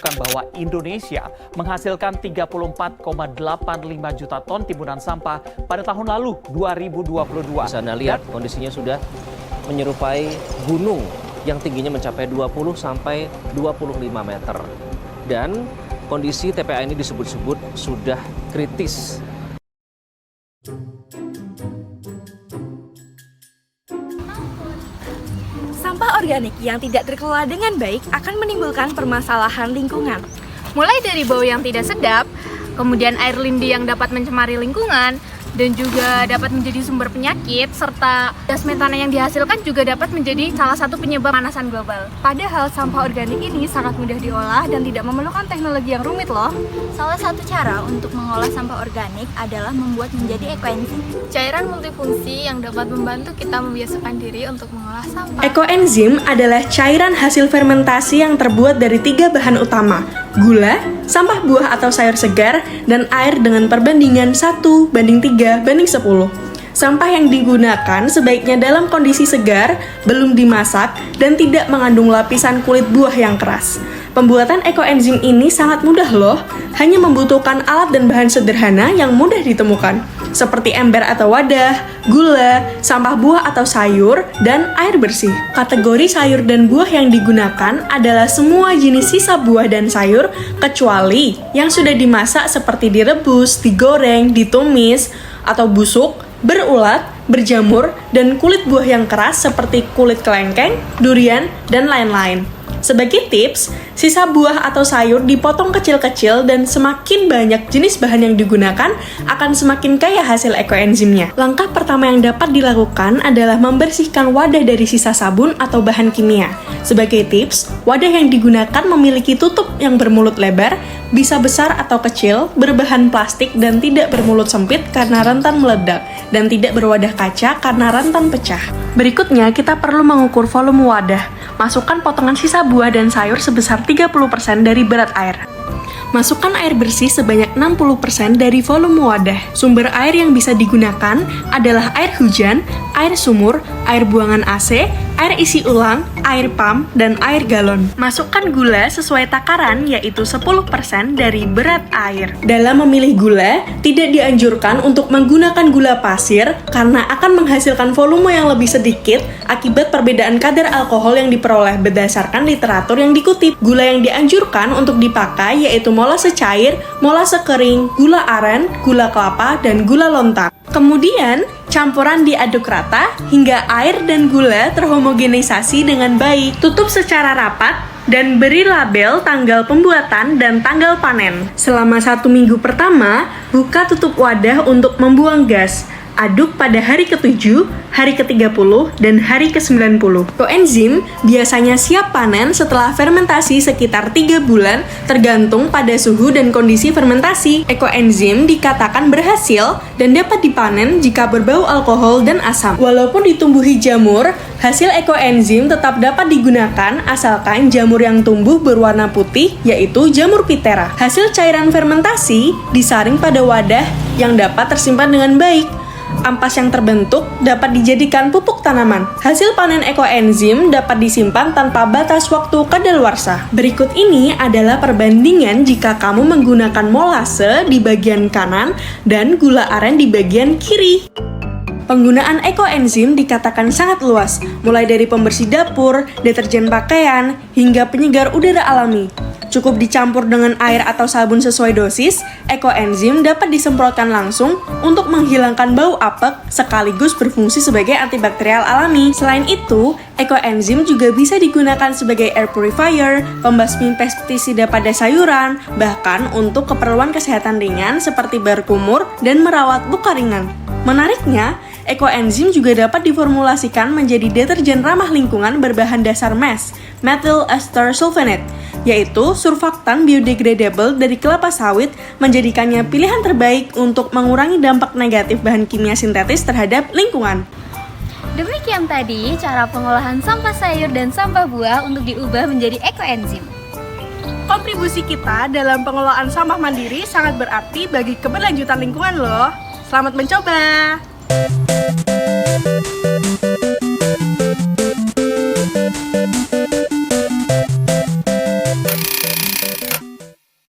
menunjukkan bahwa Indonesia menghasilkan 34,85 juta ton timbunan sampah pada tahun lalu 2022. Bisa Anda lihat kondisinya sudah menyerupai gunung yang tingginya mencapai 20 sampai 25 meter. Dan kondisi TPA ini disebut-sebut sudah kritis. Sampah organik yang tidak terkelola dengan baik akan menimbulkan permasalahan lingkungan. Mulai dari bau yang tidak sedap, kemudian air lindi yang dapat mencemari lingkungan, dan juga dapat menjadi sumber penyakit, serta gas metana yang dihasilkan juga dapat menjadi salah satu penyebab pemanasan global. Padahal sampah organik ini sangat mudah diolah dan tidak memerlukan teknologi yang rumit loh. Salah satu cara untuk mengolah sampah organik adalah membuat menjadi ekoenzim. Cairan multifungsi yang dapat membantu kita membiasakan diri untuk mengolah sampah. Ekoenzim adalah cairan hasil fermentasi yang terbuat dari 3 bahan utama: gula, sampah buah atau sayur segar, dan air dengan perbandingan 1:3:10. Sampah yang digunakan sebaiknya dalam kondisi segar, belum dimasak, dan tidak mengandung lapisan kulit buah yang keras. Pembuatan ekoenzim ini sangat mudah loh, hanya membutuhkan alat dan bahan sederhana yang mudah ditemukan, seperti ember atau wadah, gula, sampah buah atau sayur, dan air bersih. Kategori sayur dan buah yang digunakan adalah semua jenis sisa buah dan sayur, kecuali yang sudah dimasak seperti direbus, digoreng, ditumis, atau busuk, berulat, berjamur, dan kulit buah yang keras seperti kulit kelengkeng, durian, dan lain-lain. Sebagai tips, sisa buah atau sayur dipotong kecil-kecil dan semakin banyak jenis bahan yang digunakan akan semakin kaya hasil ekoenzimnya. Langkah pertama yang dapat dilakukan adalah membersihkan wadah dari sisa sabun atau bahan kimia. Sebagai tips, wadah yang digunakan memiliki tutup yang bermulut lebar, bisa besar atau kecil, berbahan plastik dan tidak bermulut sempit karena rentan meledak, dan tidak berwadah kaca karena rentan pecah. Berikutnya, kita perlu mengukur volume wadah. Masukkan potongan sisa buah dan sayur sebesar 30% dari berat air. Masukkan air bersih sebanyak 60% dari volume wadah. Sumber air yang bisa digunakan adalah air hujan, air sumur, air buangan AC, air isi ulang, air pump, dan air galon. Masukkan gula sesuai takaran, yaitu 10% dari berat air. Dalam memilih gula, tidak dianjurkan untuk menggunakan gula pasir karena akan menghasilkan volume yang lebih sedikit akibat perbedaan kadar alkohol yang diperoleh berdasarkan literatur yang dikutip. Gula yang dianjurkan untuk dipakai yaitu molase cair, molase kering, gula aren, gula kelapa, dan gula lontar. Kemudian, campuran diaduk rata hingga air dan gula terhomogenisasi dengan baik. Tutup secara rapat dan beri label tanggal pembuatan dan tanggal panen. Selama 1 minggu pertama, buka tutup wadah untuk membuang gas. Aduk pada hari ke-7, hari ke-30, dan hari ke-90. Koenzim biasanya siap panen setelah fermentasi sekitar 3 bulan tergantung pada suhu dan kondisi fermentasi. Ekoenzim dikatakan berhasil dan dapat dipanen jika berbau alkohol dan asam. Walaupun ditumbuhi jamur, hasil ekoenzim tetap dapat digunakan asalkan jamur yang tumbuh berwarna putih, yaitu jamur Phthera. Hasil cairan fermentasi disaring pada wadah yang dapat tersimpan dengan baik. Ampas yang terbentuk dapat dijadikan pupuk tanaman. Hasil panen ekoenzim dapat disimpan tanpa batas waktu kadaluarsa. Berikut ini adalah perbandingan jika kamu menggunakan molase di bagian kanan dan gula aren di bagian kiri. Penggunaan ekoenzim dikatakan sangat luas, mulai dari pembersih dapur, deterjen pakaian, hingga penyegar udara alami. Cukup dicampur dengan air atau sabun sesuai dosis, ekoenzim dapat disemprotkan langsung untuk menghilangkan bau apek sekaligus berfungsi sebagai antibakterial alami. Selain itu, ekoenzim juga bisa digunakan sebagai air purifier, pembasmi pestisida pada sayuran, bahkan untuk keperluan kesehatan ringan seperti berkumur dan merawat luka ringan. Menariknya, ekoenzim juga dapat diformulasikan menjadi deterjen ramah lingkungan berbahan dasar MES, methyl ester sulfonate, yaitu surfaktan biodegradable dari kelapa sawit, menjadikannya pilihan terbaik untuk mengurangi dampak negatif bahan kimia sintetis terhadap lingkungan. Demikian tadi cara pengolahan sampah sayur dan sampah buah untuk diubah menjadi ekoenzim. Kontribusi kita dalam pengelolaan sampah mandiri sangat berarti bagi keberlanjutan lingkungan loh. Selamat mencoba!